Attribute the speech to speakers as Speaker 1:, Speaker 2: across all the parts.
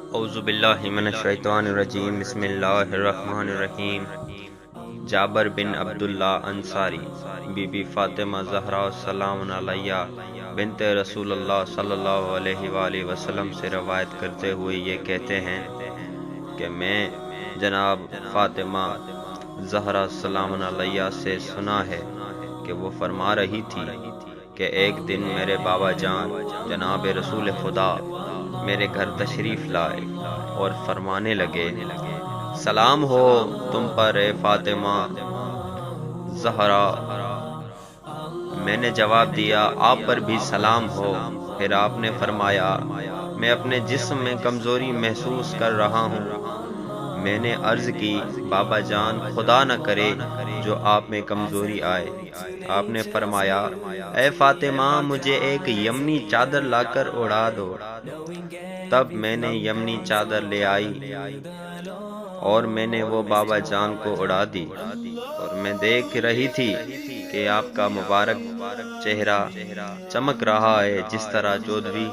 Speaker 1: اعوذ باللہ من الشیطان الرجیم، بسم اللہ الرحمن الرحیم۔ جابر بن عبداللہ انصاری بی بی فاطمہ زہرا السلام علیہ بنت رسول اللہ صلی اللہ علیہ وآلہ وسلم سے روایت کرتے ہوئے یہ کہتے ہیں کہ میں جناب فاطمہ زہرا السلام علیہ سے سنا ہے کہ وہ فرما رہی تھی کہ ایک دن میرے بابا جان جناب رسول خدا میرے گھر تشریف لائے اور فرمانے لگے، سلام ہو تم پر اے فاطمہ زہرا۔ میں نے جواب دیا، آپ پر بھی سلام ہو۔ پھر آپ نے فرمایا، میں اپنے جسم میں کمزوری محسوس کر رہا ہوں۔ میں نے عرض کی، بابا جان خدا نہ کرے جو آپ میں کمزوری آئے۔ آپ نے فرمایا، اے فاطمہ مجھے ایک یمنی چادر لا کر اڑا دو۔ تب میں نے یمنی چادر لے آئی اور میں نے وہ بابا جان کو اڑا دی، اور میں دیکھ رہی تھی کہ آپ کا مبارک چہرہ چمک رہا ہے جس طرح چودھویں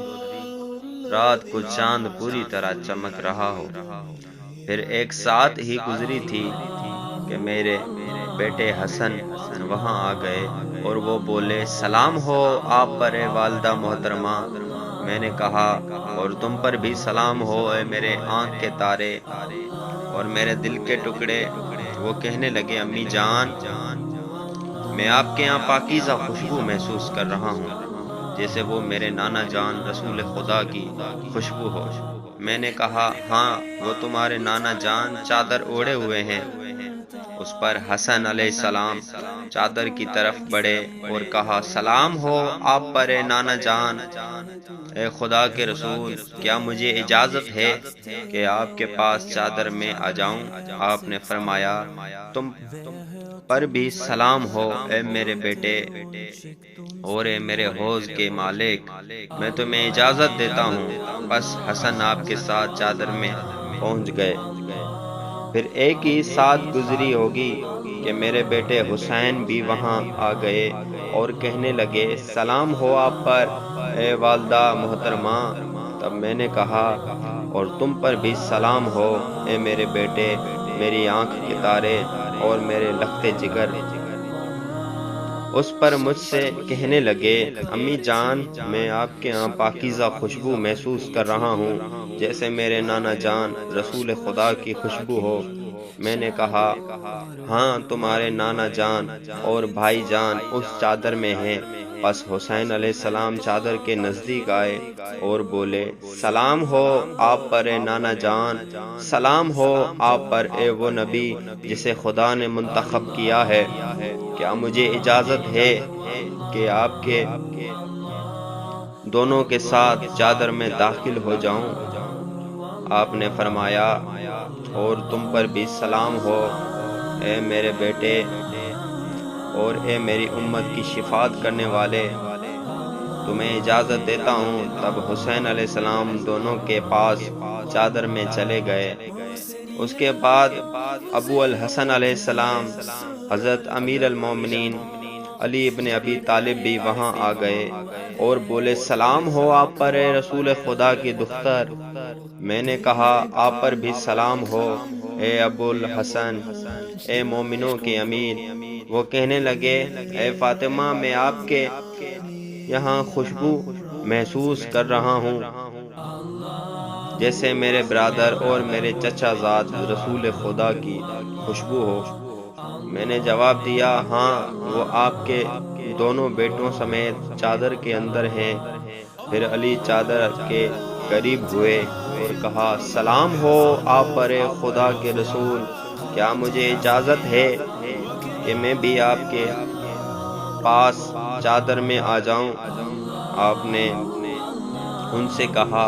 Speaker 1: رات کو چاند پوری طرح چمک رہا ہو۔ پھر ایک ساتھ ہی گزری تھی کہ میرے بیٹے حسن وہاں آ گئے اور وہ بولے، سلام ہو آپ پر اے والدہ محترمہ۔ میں نے کہا، اور تم پر بھی سلام ہو اے میرے آنکھ کے تارے اور میرے دل کے ٹکڑے۔ وہ کہنے لگے، امی جان میں آپ کے یہاں پاکیزہ خوشبو محسوس کر رہا ہوں، جیسے وہ میرے نانا جان رسول خدا کی خوشبو ہو۔ میں نے کہا، ہاں وہ تمہارے نانا جان چادر اوڑھے ہوئے ہیں۔ اس پر حسن علیہ السلام چادر کی طرف بڑھے اور کہا، سلام ہو آپ پر اے نانا جان۔ اے خدا کے رسول، کیا مجھے اجازت ہے کہ آپ کے پاس چادر میں آ جاؤں؟ آپ نے فرمایا، تم پر بھی سلام ہو اے میرے بیٹے اور اے میرے حوض کے مالک، میں تمہیں اجازت دیتا ہوں۔ بس حسن آپ کے ساتھ چادر میں پہنچ گئے۔ پھر ایک ہی ساتھ گزری ہوگی کہ میرے بیٹے حسین بھی وہاں آ گئے اور کہنے لگے، سلام ہو آپ پر اے والدہ محترمہ۔ تب میں نے کہا، اور تم پر بھی سلام ہو اے میرے بیٹے، میری آنکھ کے تارے اور میرے لخت جگر۔ اس پر مجھ سے کہنے لگے، امی جان میں آپ کے ہاں پاکیزہ خوشبو محسوس کر رہا ہوں، جیسے میرے نانا جان رسول خدا کی خوشبو ہو۔ میں نے کہا، ہاں تمہارے نانا جان اور بھائی جان اس چادر میں ہیں۔ پس حسین علیہ السلام چادر کے نزدیک آئے اور بولے، سلام ہو آپ پر اے نانا جان، سلام ہو آپ پر اے وہ نبی جسے خدا نے منتخب کیا ہے۔ کیا مجھے اجازت ہے کہ آپ کے دونوں کے ساتھ چادر میں داخل ہو جاؤں؟ آپ نے فرمایا، اور تم پر بھی سلام ہو اے میرے بیٹے اور اے میری امت کی شفاعت کرنے والے، تمہیں اجازت دیتا ہوں۔ تب حسین علیہ السلام دونوں کے پاس چادر میں چلے گئے۔ اس کے بعد ابو الحسن علیہ السلام حضرت امیر المومنین علی ابن ابی طالب بھی وہاں آ گئے اور بولے، سلام ہو آپ پر اے رسول خدا کی دختر۔ میں نے کہا، آپ پر بھی سلام ہو اے ابو الحسن، اے مومنوں کے امیر۔ وہ کہنے لگے، اے فاطمہ میں آپ کے یہاں خوشبو محسوس کر رہا ہوں، جیسے میرے برادر اور میرے چچا زاد رسول خدا کی خوشبو ہو۔ میں نے جواب دیا، ہاں وہ آپ کے دونوں بیٹوں سمیت چادر کے اندر ہیں۔ پھر علی چادر کے قریب ہوئے اور کہا، سلام ہو آپ پر اے خدا کے رسول، کیا مجھے اجازت ہے کہ میں بھی آپ کے پاس چادر میں آ جاؤں؟ آپ نے ان سے کہا،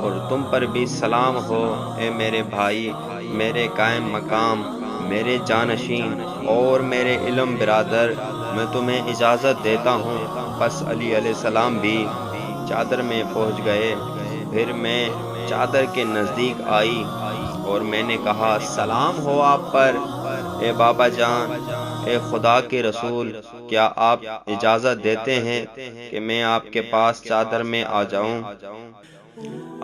Speaker 1: اور تم پر بھی سلام ہو اے میرے بھائی، میرے قائم مقام، میرے جانشین اور میرے علم برادر، میں تمہیں اجازت دیتا ہوں۔ پس علی علیہ السلام بھی چادر میں پہنچ گئے۔ پھر میں چادر کے نزدیک آئی اور میں نے کہا، سلام ہو آپ پر اے بابا جان، اے خدا کے رسول، کیا آپ اجازت دیتے ہیں کہ میں آپ کے پاس چادر میں آ جاؤں؟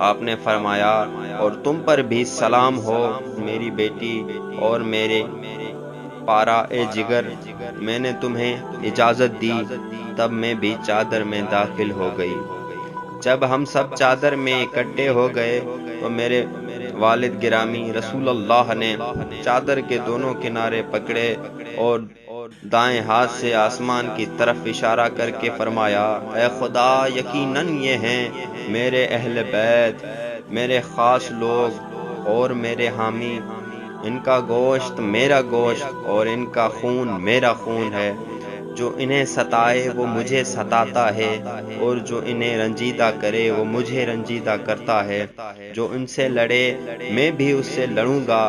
Speaker 1: آپ نے فرمایا اور تم پر بھی سلام ہو میری بیٹی اور میرے پارا اے جگر، میں نے تمہیں اجازت دی تب میں بھی چادر میں داخل ہو گئی۔ جب ہم سب چادر میں اکٹھے ہو گئے تو میرے والد گرامی رسول اللہ نے چادر کے دونوں کنارے پکڑے اور دائیں ہاتھ سے آسمان کی طرف اشارہ کر کے فرمایا، اے خدا، یقیناً یہ ہیں میرے اہل بیت، میرے خاص لوگ اور میرے حامی، ان کا گوشت میرا گوشت اور ان کا خون میرا خون ہے۔ جو انہیں ستائے وہ مجھے ستاتا ہے اور جو انہیں رنجیدہ کرے وہ مجھے رنجیدہ کرتا ہے۔ جو ان سے لڑے میں بھی اس سے لڑوں گا،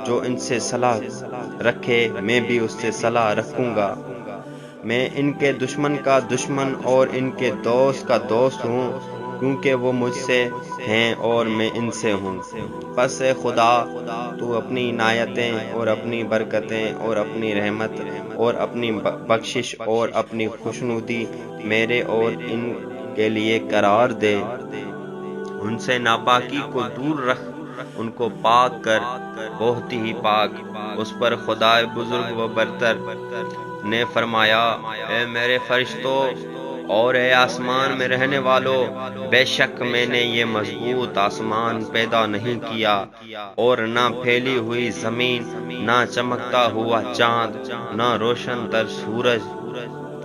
Speaker 1: جو ان سے صلح رکھے میں بھی اس سے صلح رکھوں گا۔ میں ان کے دشمن کا دشمن اور ان کے دوست کا دوست ہوں، کیونکہ وہ مجھ سے ہیں اور میں ان سے ہوں۔ پس اے خدا، تو اپنی عنایتیں اور اپنی برکتیں اور اپنی رحمت اور اپنی بخشش اور اپنی خوشنودی میرے اور ان کے لیے قرار دے۔ ان سے ناپاکی کو دور رکھ، ان کو پاک کر، بہت ہی پاک۔ اس پر خدائے بزرگ و برتر نے فرمایا، اے میرے فرشتوں اور اے آسمان میں رہنے والوں، بے شک میں نے یہ مضبوط آسمان پیدا نہیں کیا اور نہ پھیلی ہوئی زمین، نہ چمکتا ہوا چاند، نہ روشن تر سورج،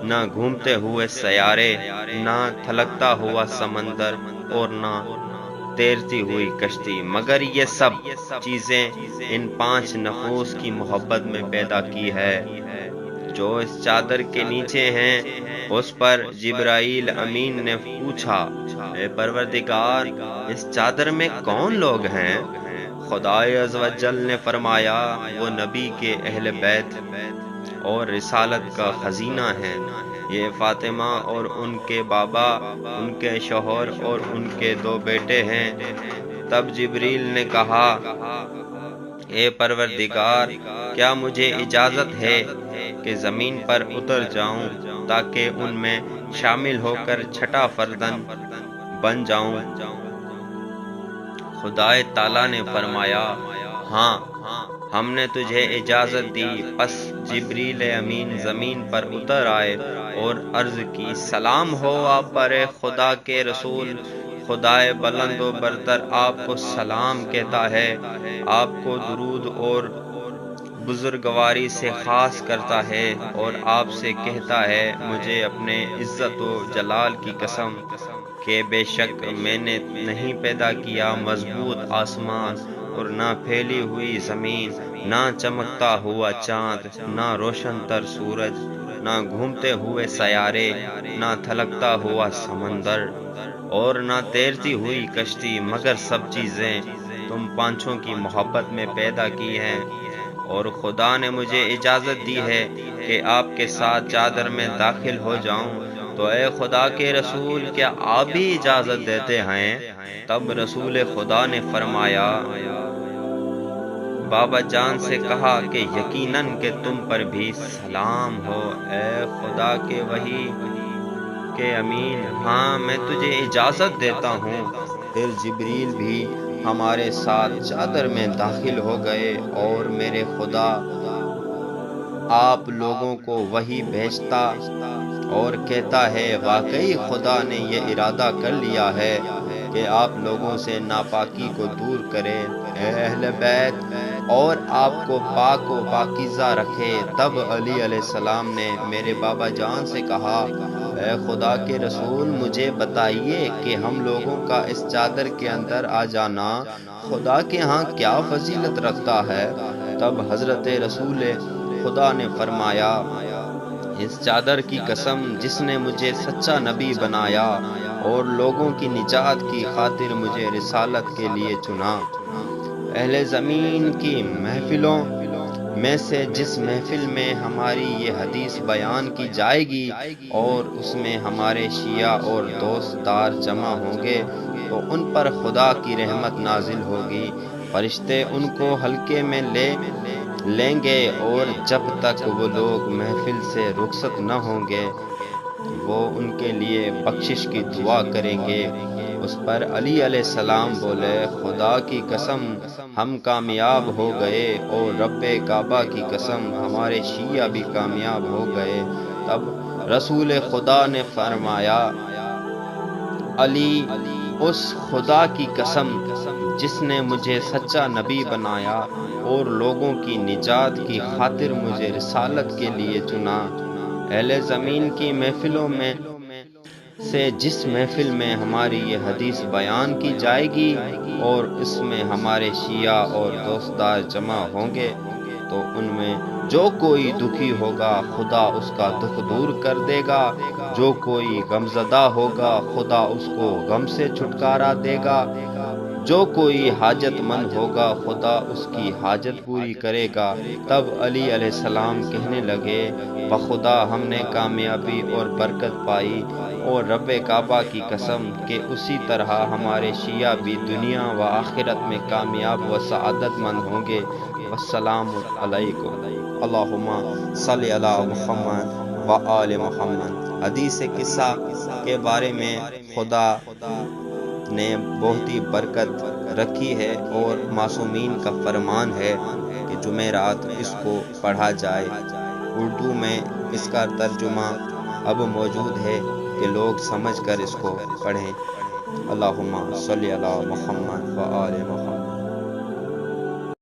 Speaker 1: نہ گھومتے ہوئے سیارے، نہ تھلکتا ہوا سمندر اور نہ تیرتی ہوئی کشتی، مگر یہ سب چیزیں ان 5 نفوس کی محبت میں پیدا کی ہے جو اس چادر کے نیچے ہیں۔ اس پر جبرائیل امین نے پوچھا، اے پروردگار، اس چادر میں کون لوگ ہیں؟ خدائے عز و جل نے فرمایا، وہ نبی کے اہل بیت اور رسالت کا خزینہ ہے۔ یہ فاطمہ اور ان کے بابا، ان کے شوہر اور ان کے 2 بیٹے ہیں۔ تب جبریل نے کہا، اے پروردگار، کیا مجھے اجازت ہے کہ زمین پر اتر جاؤں تاکہ ان میں شامل ہو کر چھٹا فرزند بن جاؤں؟ خدائے تعالیٰ نے فرمایا، ہاں، ہم نے تجھے اجازت دی۔ پس جبریل امین زمین پر اتر آئے اور عرض کی، سلام ہو آپ پر اے خدا کے رسول، خدائے بلند و برتر آپ کو سلام کہتا ہے، آپ کو درود اور بزرگواری سے خاص کرتا ہے اور آپ سے کہتا ہے، مجھے اپنے عزت و جلال کی قسم کہ بے شک میں نے نہیں پیدا کیا مضبوط آسمان اور نہ پھیلی ہوئی زمین، نہ چمکتا ہوا چاند، نہ روشن تر سورج، نہ گھومتے ہوئے سیارے، نہ تھلکتا ہوا سمندر اور نہ تیرتی ہوئی کشتی، مگر سب چیزیں تم 5 کی محبت میں پیدا کی ہیں۔ اور خدا نے مجھے اجازت دی ہے کہ آپ کے ساتھ چادر میں داخل ہو جاؤں، تو اے خدا کے رسول، کیا آپ بھی اجازت دیتے ہیں؟ تب رسول خدا نے فرمایا، بابا جان سے کہا کہ یقیناً کہ تم پر بھی سلام ہو اے خدا کے وحی کے امین، ہاں میں تجھے اجازت دیتا ہوں۔ پھر جبریل بھی ہمارے ساتھ چادر میں داخل ہو گئے اور میرے خدا آپ لوگوں کو وحی بھیجتا اور کہتا ہے، واقعی خدا نے یہ ارادہ کر لیا ہے کہ آپ لوگوں سے ناپاکی کو دور کرے، اے اہل بیت، اور آپ کو پاک و پاکیزہ رکھے۔ تب علی علیہ السلام نے میرے بابا جان سے کہا، اے خدا کے رسول، مجھے بتائیے کہ ہم لوگوں کا اس چادر کے اندر آ جانا خدا کے ہاں کیا فضیلت رکھتا ہے؟ تب حضرت رسول خدا نے فرمایا، اس چادر کی قسم جس نے مجھے سچا نبی بنایا اور لوگوں کی نجات کی خاطر مجھے رسالت کے لیے چنا، اہل زمین کی محفلوں میں سے جس محفل میں ہماری یہ حدیث بیان کی جائے گی اور اس میں ہمارے شیعہ اور دوست دار جمع ہوں گے تو ان پر خدا کی رحمت نازل ہوگی، فرشتے ان کو حلقے میں لیں گے اور جب تک وہ لوگ محفل سے رخصت نہ ہوں گے وہ ان کے لیے بخشش کی دعا کریں گے اس پر علی علیہ السلام بولے خدا کی قسم ہم کامیاب ہو گئے اور رب کعبہ کی قسم ہمارے شیعہ بھی کامیاب ہو گئے۔ تب رسول خدا نے فرمایا علی اس خدا کی قسم جس نے مجھے سچا نبی بنایا اور لوگوں کی نجات کی خاطر مجھے رسالت کے لیے چنا، اہل زمین کی محفلوں میں سے جس محفل میں ہماری یہ حدیث بیان کی جائے گی اور اس میں ہمارے شیعہ اور دوستدار جمع ہوں گے تو ان میں جو کوئی دکھی ہوگا خدا اس کا دکھ دور کر دے گا، جو کوئی غمزدہ ہوگا خدا اس کو غم سے چھٹکارا دے گا، جو کوئی حاجت مند ہوگا خدا اس کی حاجت پوری کرے گا۔ تب علی علیہ السلام کہنے لگے بخدا ہم نے کامیابی اور برکت پائی اور رب کعبہ کی قسم کہ اسی طرح ہمارے شیعہ بھی دنیا و آخرت میں کامیاب و سعادت مند ہوں گے۔ والسلام علیکم۔ اللہم صلی علی محمد و آل محمد۔ حدیث قصہ کے بارے میں خدا نے بہت ہی برکت رکھی ہے اور معصومین کا فرمان ہے کہ جمعرات اس کو پڑھا جائے۔ اردو میں اس کا ترجمہ اب موجود ہے کہ لوگ سمجھ کر اس کو پڑھیں۔ اللہم صلی علی محمد و آل محمد۔